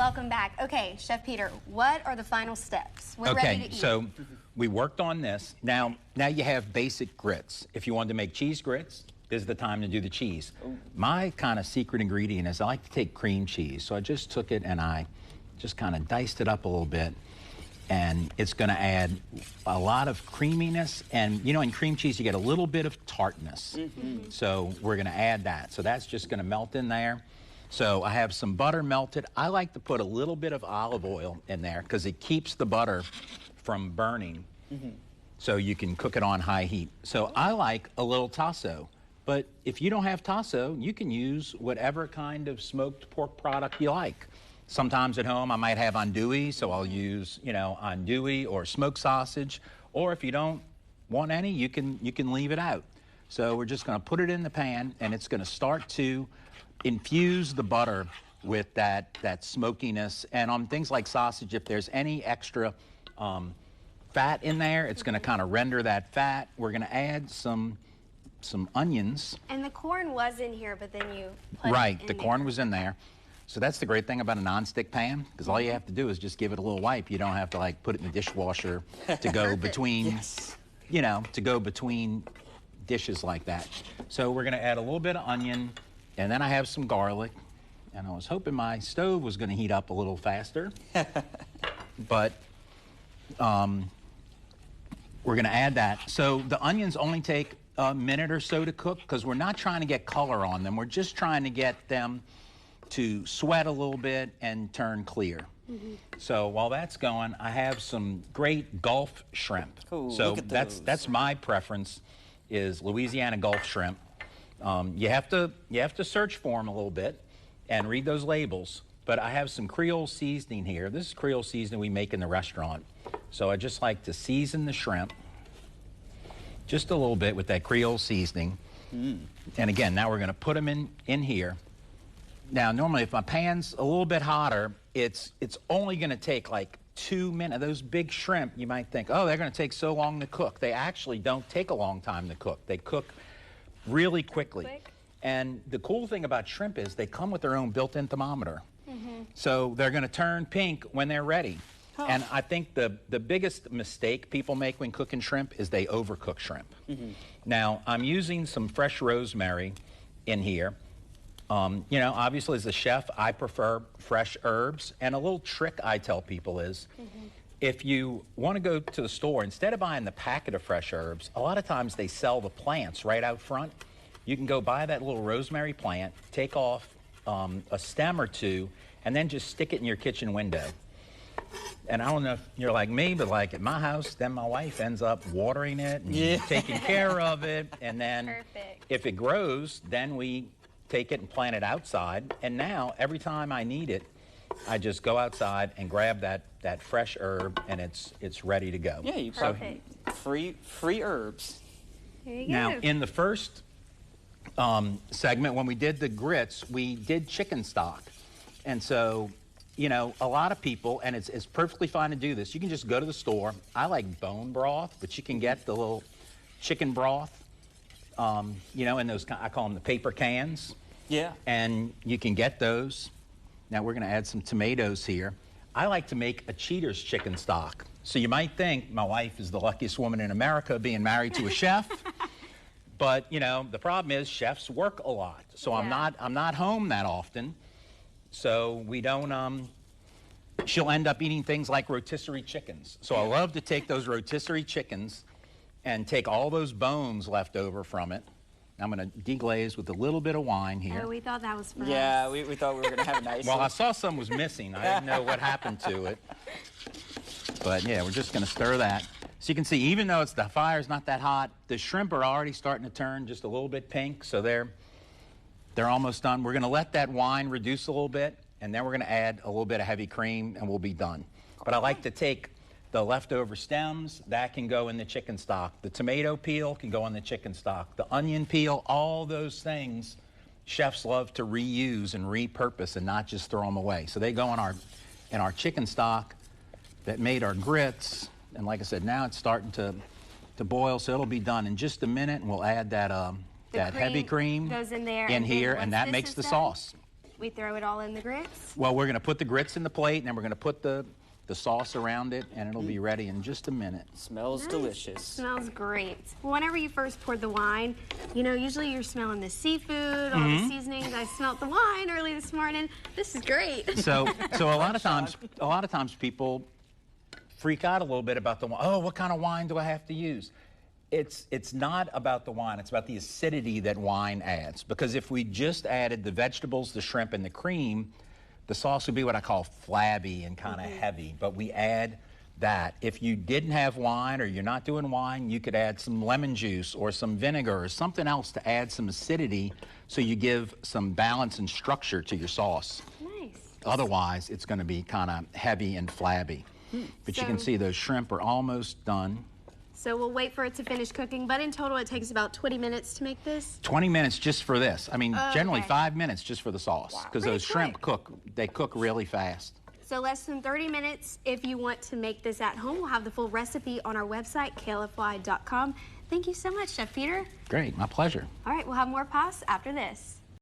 welcome back. Okay, Chef Peter, what are the final steps? We're ready to eat. So we worked on this. Now you have basic grits. If you wanted to make cheese grits, this is the time to do the cheese. Ooh. My kind of secret ingredient is I like to take cream cheese. So I just took it and I just kind of diced it up a little bit. And it's going to add a lot of creaminess. And, you know, in cream cheese, you get a little bit of tartness. Mm-hmm. So we're going to add that. So that's just going to melt in there. So I have some butter melted. I like to put a little bit of olive oil in there because it keeps the butter from burning. Mm-hmm. So you can cook it on high heat. So I like a little tasso. But if you don't have tasso, you can use whatever kind of smoked pork product you like. Sometimes at home I might have andouille, so I'll use, you know, andouille or smoked sausage. Or if you don't want any, you can leave it out. So we're just going to put it in the pan, and it's going to start to infuse the butter with that smokiness. And on things like sausage, if there's any extra fat in there, it's going to kind of render that fat. We're going to add some onions. And the corn was in here, but then you put right, it in the corn was in there. So that's the great thing about a nonstick pan, because all you have to do is just give it a little wipe. You don't have to like put it in the dishwasher to go between, yes, you know, to go between dishes like that. So we're going to add a little bit of onion, and then I have some garlic. And I was hoping my stove was going to heat up a little faster, but we're going to add that. So the onions only take a minute or so to cook because we're not trying to get color on them. We're just trying to get them to sweat a little bit and turn clear. Mm-hmm. So while that's going, I have some great Gulf shrimp. Ooh, so that's my preference, is Louisiana Gulf shrimp. You have to search for them a little bit and read those labels. But I have some Creole seasoning here. This is Creole seasoning we make in the restaurant. So I just like to season the shrimp just a little bit with that Creole seasoning. Mm. And again, now we're going to put them in here. Now, normally, if my pan's a little bit hotter, it's only going to take like 2 minutes. Those big shrimp, you might think, oh, they're going to take so long to cook. They actually don't take a long time to cook. They cook really quickly. And the cool thing about shrimp is they come with their own built-in thermometer. Mm-hmm. So they're going to turn pink when they're ready. Oh. And I think the biggest mistake people make when cooking shrimp is they overcook shrimp. Mm-hmm. Now, I'm using some fresh rosemary in here. You know, obviously as a chef, I prefer fresh herbs. And a little trick I tell people is, mm-hmm, if you want to go to the store, instead of buying the packet of fresh herbs, a lot of times they sell the plants right out front. You can go buy that little rosemary plant, take off a stem or two, and then just stick it in your kitchen window. And I don't know if you're like me, but like at my house, then my wife ends up watering it and taking care of it. And then if it grows, then we take it and plant it outside. And now every time I need it, I just go outside and grab that fresh herb, and it's ready to go. Yeah, you probably free herbs. There you go. Now in the first segment, when we did the grits, we did chicken stock. And so, you know, a lot of people, and it's perfectly fine to do this, you can just go to the store. I like bone broth, but you can get the little chicken broth, you know, in those, I call them the paper cans. Yeah. And you can get those. Now we're going to add some tomatoes here. I like to make a cheater's chicken stock. So you might think my wife is the luckiest woman in America being married to a chef. But, you know, the problem is chefs work a lot. So yeah, I'm not home that often. So we don't, she'll end up eating things like rotisserie chickens. So I love to take those rotisserie chickens and take all those bones left over from it. I'm going to deglaze with a little bit of wine here. Oh, we thought that was for yeah, us. we thought we were going to have a nice Well, I saw some was missing. I didn't know what happened to it. But yeah, we're just going to stir that. So you can see, even though the fire's not that hot, the shrimp are already starting to turn just a little bit pink. So they're almost done. We're going to let that wine reduce a little bit, and then we're going to add a little bit of heavy cream, and we'll be done. But I like to take the leftover stems, that can go in the chicken stock. The tomato peel can go in the chicken stock. The onion peel, all those things, chefs love to reuse and repurpose and not just throw them away. So they go in our chicken stock that made our grits. And like I said, now it's starting to boil, so it'll be done in just a minute, and we'll add that heavy cream goes in there here, and that makes the sauce. We throw it all in the grits? Well, we're going to put the grits in the plate, and then we're going to put the sauce around it, and it'll be ready in just a minute. Smells Nice. delicious. Smells great. Whenever you first poured the wine, you know, usually you're smelling the seafood, all the seasonings. I smelled the wine early this morning. This is great. So a lot of times people freak out a little bit about the wine. Oh, what kind of wine do I have to use? It's not about the wine. It's about the acidity that wine adds. Because if we just added the vegetables, the shrimp, and the cream, the sauce would be what I call flabby and kind of heavy. But we add that. If you didn't have wine or you're not doing wine, you could add some lemon juice or some vinegar or something else to add some acidity so you give some balance and structure to your sauce. Nice. Otherwise, it's going to be kind of heavy and flabby. But you can see those shrimp are almost done. So we'll wait for it to finish cooking, but in total it takes about 20 minutes to make this? 20 minutes just for this. I mean, generally okay. 5 minutes just for the sauce. Because those shrimp cook really fast. So less than 30 minutes if you want to make this at home. We'll have the full recipe on our website, klfy.com. Thank you so much, Chef Peter. Great, my pleasure. All right, we'll have more passe after this.